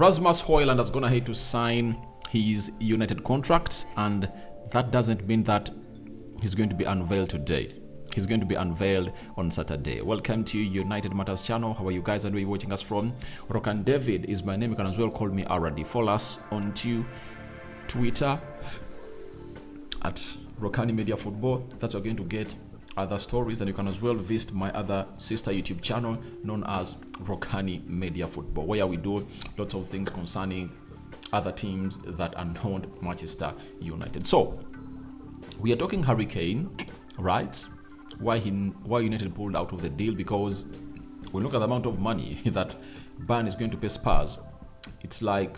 Rasmus Hojlund has gone ahead to sign his United contract, and that doesn't mean that he's going to be unveiled today. He's going to be unveiled on Saturday. Welcome to United Matters channel. How are you guys and where are you watching us from? Rokan David is my name. You can as well call me Aradi. Follow us on Twitter at Rokani Media Football. That's where you're going to get other stories, and you can as well visit my other sister YouTube channel known as Rokani Media Football, where we do lots of things concerning other teams that are not Manchester United. So we are talking Harry Kane, right? Why United pulled out of the deal? Because when you look at the amount of money that Bayern is going to pay Spurs, it's like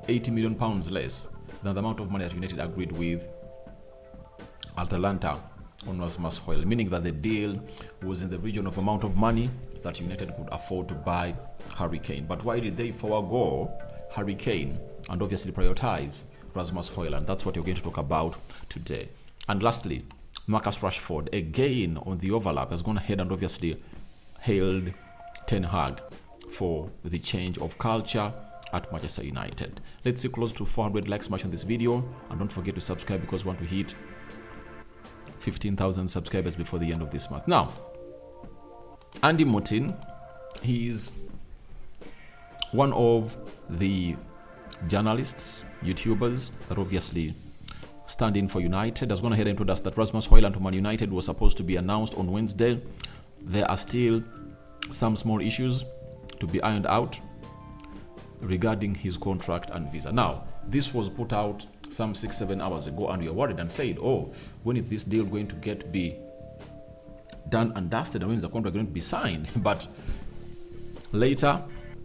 80 million pounds less than the amount of money that United agreed with Atalanta on Rasmus Hojlund, meaning that the deal was in the region of amount of money that United could afford to buy Harry Kane. But why did they forego Harry Kane and obviously prioritize Rasmus Hojlund? That's what you're going to talk about today. And lastly, Marcus Rashford, again on the overlap, has gone ahead and obviously hailed Ten Hag for the change of culture at Manchester United. Let's see close to 400 likes much on this video, and don't forget to subscribe because we want to hit 15,000 subscribers before the end of this month. Now, Andy Martin, he's one of the journalists, YouTubers that obviously stand in for United, has gone ahead and told us that Rasmus Hojlund to Man United was supposed to be announced on Wednesday. There are still some small issues to be ironed out regarding his contract and visa. Now, this was put out some 6-7 hours ago, and we were worried and said, oh, when is this deal going to be done and dusted, and when is the contract going to be signed? But later,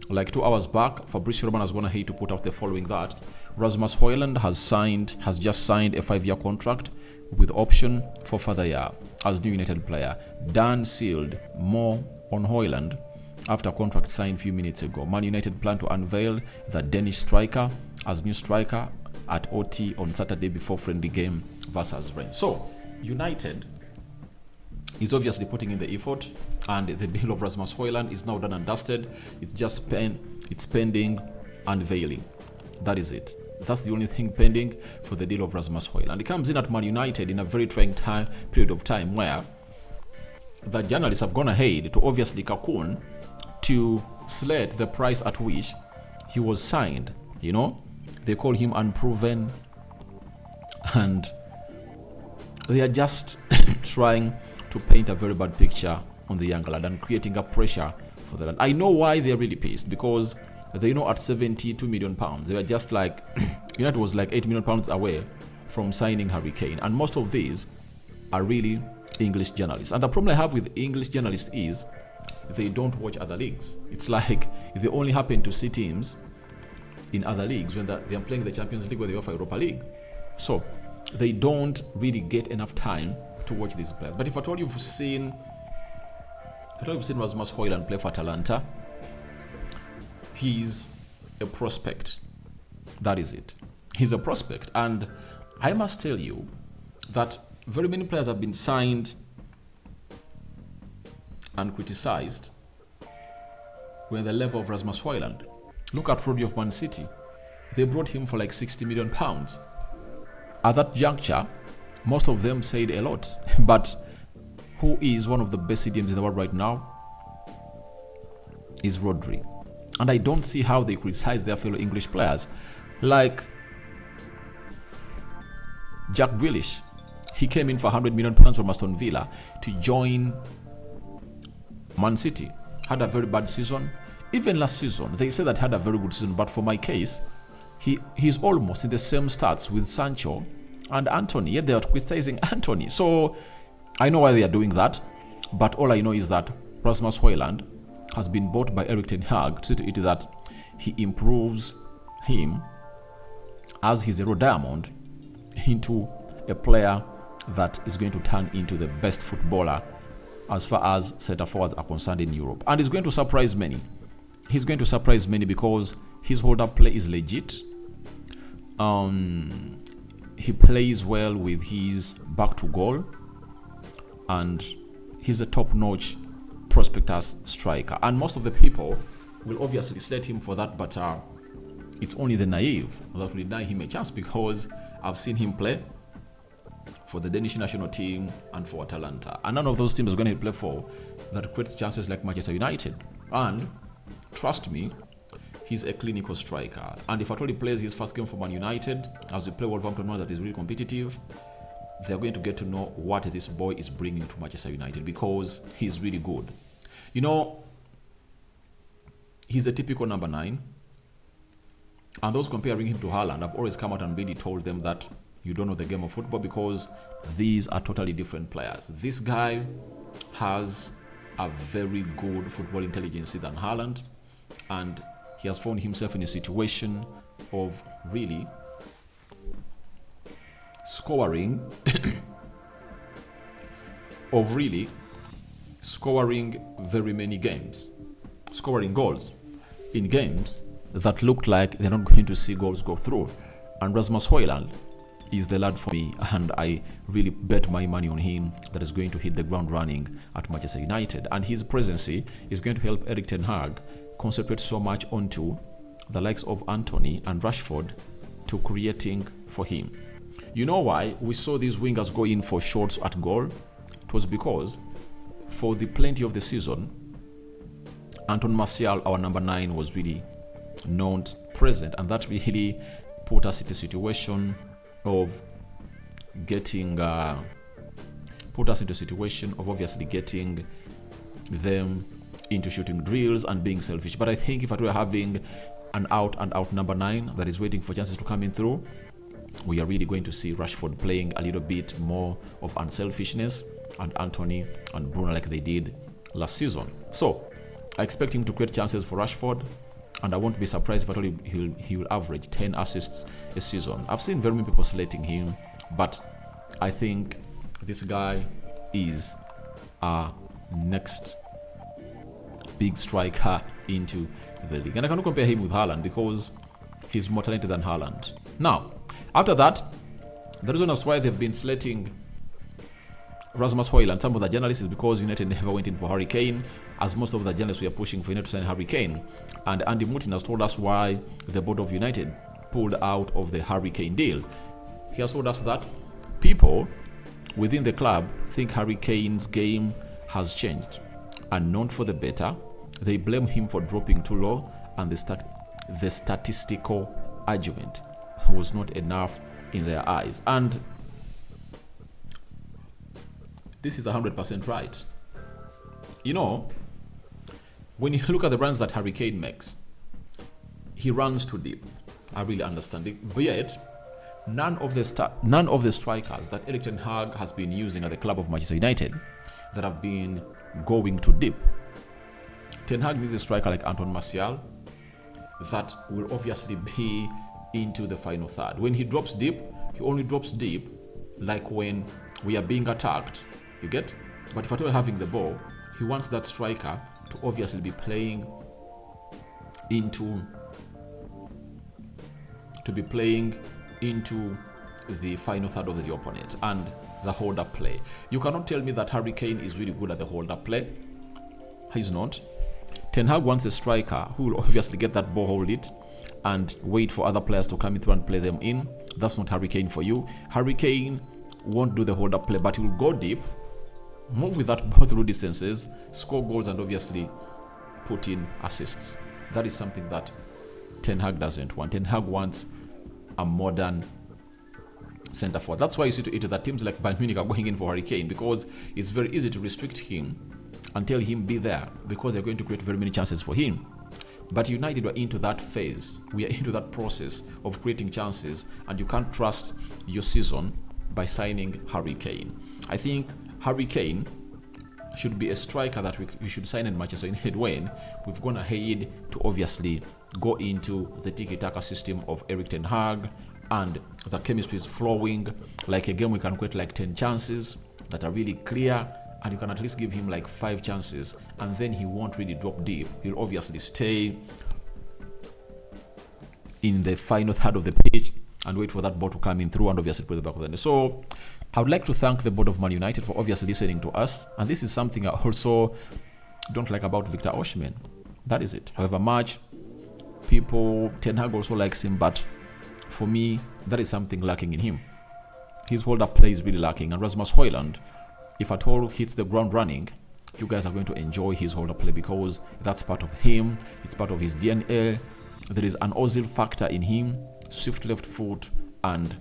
like 2 hours back, Fabrizio Romano has gone ahead to put out the following: that Rasmus Hojlund has just signed a 5-year contract with option for further year as new United player. Dan sealed more on Hojlund after contract signed a few minutes ago. Man United plan to unveil the Danish striker as new striker at OT on Saturday before friendly game versus Rennes. So United is obviously putting in the effort, and the deal of Rasmus Hojlund is now done and dusted. It's just pending unveiling. That is it. That's the only thing pending for the deal of Rasmus Hojlund. It comes in at Man United in a very trying period of time where the journalists have gone ahead to obviously cocoon to slate the price at which he was signed. You know, they call him unproven, and they are just trying to paint a very bad picture on the young lad and creating a pressure for the lad. I know why they're really pissed, because they know at 72 million pounds, they were just like, United was like 8 million pounds away from signing Harry Kane. And most of these are really English journalists. And the problem I have with English journalists is they don't watch other leagues. It's like they only happen to see teams in other leagues when they're playing the Champions League or the UEFA Europa League. So they don't really get enough time to watch these players. But if at all you've seen Rasmus Hojlund play for Atalanta, he's a prospect. That is it. He's a prospect. And I must tell you that very many players have been signed and criticized when the level of Rasmus Hojlund. Look at Rodri of Man City. They brought him for like 60 million pounds. At that juncture, most of them said a lot. But who is one of the best CDMs in the world right now is Rodri. And I don't see how they criticize their fellow English players. Like Jack Grealish. He came in for 100 million pounds from Aston Villa to join Man City. Had a very bad season. Even last season, they said that he had a very good season. But for my case, he's almost in the same stats with Sancho and Anthony. Yet they are criticizing Anthony. So I know why they are doing that. But all I know is that Rasmus Hojlund has been bought by Erik Ten Hag to see to it that he improves him as his Euro Diamond into a player that is going to turn into the best footballer as far as centre forwards are concerned in Europe. And he's going to surprise many. He's going to surprise many because his hold-up play is legit. He plays well with his back to goal, and he's a top-notch prospect as striker. And most of the people will obviously slate him for that, but it's only the naive that will deny him a chance, because I've seen him play for the Danish national team and for Atalanta, and none of those teams are going to play for that creates chances like Manchester United. And trust me, he's a clinical striker, and if at all he plays his first game for Man United, as we play Wolverhampton now that is really competitive, they're going to get to know what this boy is bringing to Manchester United, because he's really good. You know, he's a typical number 9. And those comparing him to Haaland, I've always come out and really told them that you don't know the game of football, because these are totally different players. This guy has a very good football intelligence than Haaland, and he has found himself in a situation of really scoring very many games, scoring goals in games that looked like they're not going to see goals go through. And Rasmus Hojlund is the lad for me, and I really bet my money on him that is going to hit the ground running at Manchester United. And his presence is going to help Erik ten Hag concentrate so much onto the likes of Antony and Rashford to creating for him. You know why we saw these wingers go in for shots at goal? It was because for the plenty of the season, Anton Martial, our number 9, was really not present, and that really put us in a situation of obviously getting them into shooting drills and being selfish. But I think if we were having an out-and-out number 9 that is waiting for chances to come in through, we are really going to see Rashford playing a little bit more of unselfishness, and Antony and Bruno like they did last season. So I expect him to create chances for Rashford, and I won't be surprised if at all he will average 10 assists a season. I've seen very many people slating him, but I think this guy is a next big striker into the league. And I cannot compare him with Haaland because he's more talented than Haaland. Now, after that, the reason as why they've been slating Rasmus Hojlund, some of the journalists, is because United never went in for Harry Kane, as most of the journalists were pushing for United to sign Harry Kane. And Andy Mutin has told us why the board of United pulled out of the Harry Kane deal. He has told us that people within the club think Harry Kane's game has changed, and not for the better. They blame him for dropping too low, and the statistical argument was not enough in their eyes. And this is 100% right. You know, when you look at the runs that Harry Kane makes, he runs too deep. I really understand it. But yet, none of the strikers that Erik ten Hag has been using at the club of Manchester United that have been going too deep. Ten Hag needs a striker like Anton Martial that will obviously be into the final third. When he drops deep, he only drops deep like when we are being attacked, you get? But if at all having the ball, he wants that striker to obviously be playing into the final third of the opponent and the hold-up play. You cannot tell me that Harry Kane is really good at the hold-up play. He's not. Ten Hag wants a striker who will obviously get that ball, hold it, and wait for other players to come in through and play them in. That's not Harry Kane for you. Harry Kane won't do the hold-up play, but he will go deep, move with that ball through distances, score goals, and obviously put in assists. That is something that Ten Hag doesn't want. Ten Hag wants a modern centre forward. That's why you see that teams like Bayern Munich are going in for Harry Kane, because it's very easy to restrict him and tell him be there, because they're going to create very many chances for him. But United were into that phase. We are into that process of creating chances, and you can't trust your season by signing Harry Kane. I think Harry Kane should be a striker that we should sign in Manchester United when we've gone ahead to obviously go into the tiki-taka system of Erik ten Hag, and the chemistry is flowing. Like a game we can create like 10 chances that are really clear, and you can at least give him like 5 chances, and then he won't really drop deep. He'll obviously stay in the final third of the pitch and wait for that ball to come in through and obviously play the back of the net. So I would like to thank the board of Man United for obviously listening to us. And this is something I also don't like about Victor Osimhen. That is it. However much people, Ten Hag also likes him, but for me, that is something lacking in him. His hold-up play is really lacking, and Rasmus Hojlund, if at all hits the ground running, you guys are going to enjoy his hold-up play because that's part of him. It's part of his DNA. There is an Ozil factor in him, swift left foot, and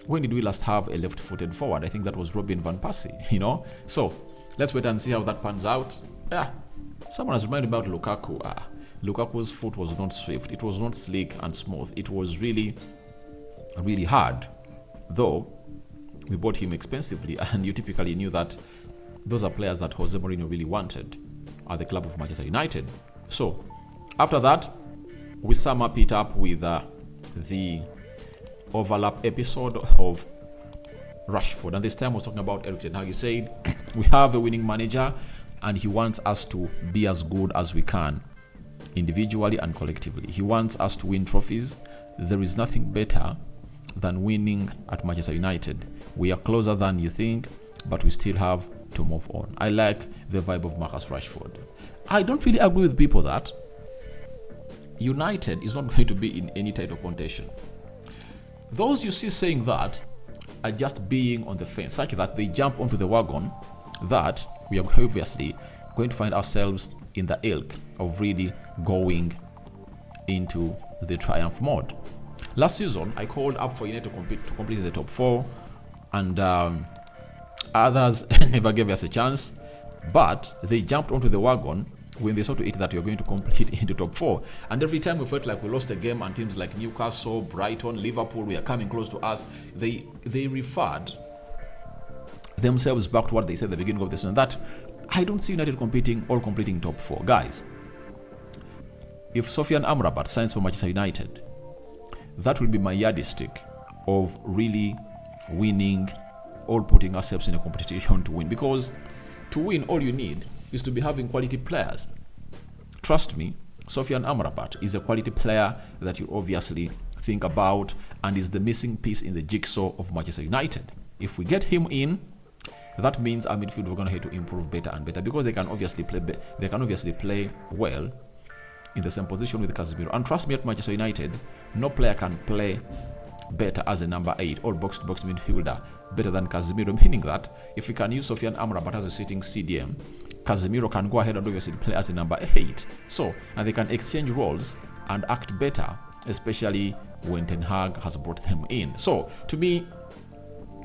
when did we last have a left-footed forward? I think that was Robin van Persie, you know? So, let's wait and see how that pans out. Yeah, someone has reminded me about Lukaku. Lukaku's foot was not swift. It was not sleek and smooth. It was really, really hard. Though, we bought him expensively, and you typically knew that those are players that Jose Mourinho really wanted at the club of Manchester United. So, after that, we sum it up with the overlap episode of Rashford. And this time I was talking about Erik ten Hag. He said, we have a winning manager and he wants us to be as good as we can, individually and collectively. He wants us to win trophies. There is nothing better than winning at Manchester United. We are closer than you think, but we still have to move on. I like the vibe of Marcus Rashford. I don't really agree with people that United is not going to be in any title contention. Those you see saying that are just being on the fence, such that they jump onto the wagon that we are obviously going to find ourselves in the ilk of really going into the triumph mode. Last season, I called up for United to complete in the top 4, and others never gave us a chance, but they jumped onto the wagon when they saw to it that you're going to complete into top 4. And every time we felt like we lost a game and teams like Newcastle, Brighton, Liverpool were coming close to us, they referred themselves back to what they said at the beginning of the season, that I don't see United completing top 4. Guys, if Sofian Amrabat signs for Manchester United, that will be my yardstick of really winning or putting ourselves in a competition to win. Because to win, all you need is to be having quality players. Trust me, Sofian Amrabat is a quality player that you obviously think about and is the missing piece in the jigsaw of Manchester United. If we get him in, that means our midfield we're going to have to improve better and better, because they can obviously play well in the same position with Casemiro. And trust me, at Manchester United, no player can play better as a number 8 or box-to-box midfielder better than Casemiro, meaning that if we can use Sofian Amrabat as a sitting CDM, Casemiro can go ahead and obviously play as a number 8. So, and they can exchange roles and act better, especially when Ten Hag has brought them in. So, to me,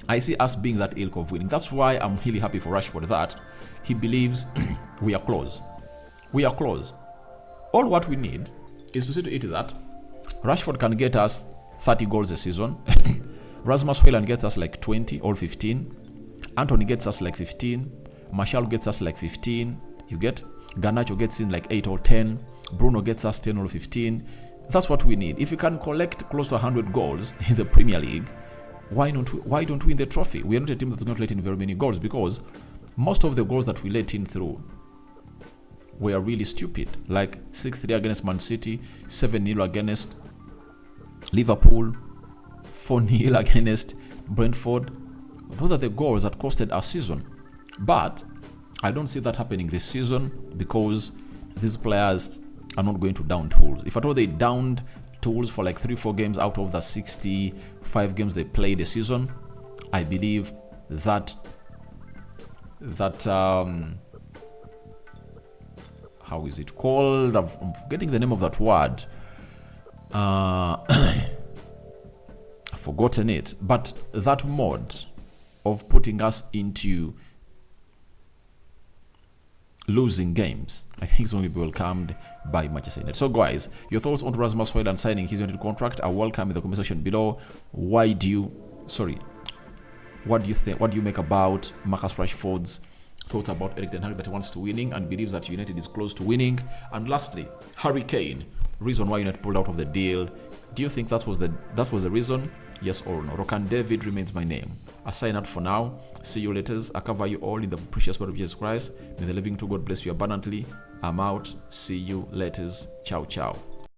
I see us being that ilk of winning. That's why I'm really happy for Rashford that he believes we are close. We are close. All what we need is to see to it that Rashford can get us 30 goals a season. Rasmus Hojlund gets us like 20 or 15. Anthony gets us like 15. Martial gets us like 15. You get? Garnacho gets in like 8 or 10. Bruno gets us 10 or 15. That's what we need. If we can collect close to 100 goals in the Premier League, why don't we win the trophy? We are not a team that's going to let in very many goals, because most of the goals that we let in through were really stupid. Like 6-3 against Man City, 7-0 against Liverpool, 4-0 against Brentford. Those are the goals that costed our season. But I don't see that happening this season, because these players are not going to down tools. If at all they downed tools for like 3-4 games out of the 65 games they played a season, I believe that how is it called? I'm forgetting the name of that word. I've forgotten it. But that mode of putting us into losing games, I think it's going to be welcomed by Manchester United. So guys, your thoughts on Rasmus Hojlund signing his United contract are welcome in the comment section below. What do you think? What do you make about Marcus Rashford's thoughts about Erik ten Hag that he wants to winning and believes that United is close to winning? And lastly, Harry Kane, reason why United pulled out of the deal. Do you think that was the reason? Yes or no? Rokan David remains my name. I sign out for now. See you later. I cover you all in the precious blood of Jesus Christ. May the living to God bless you abundantly. I'm out. See you later. Ciao, ciao.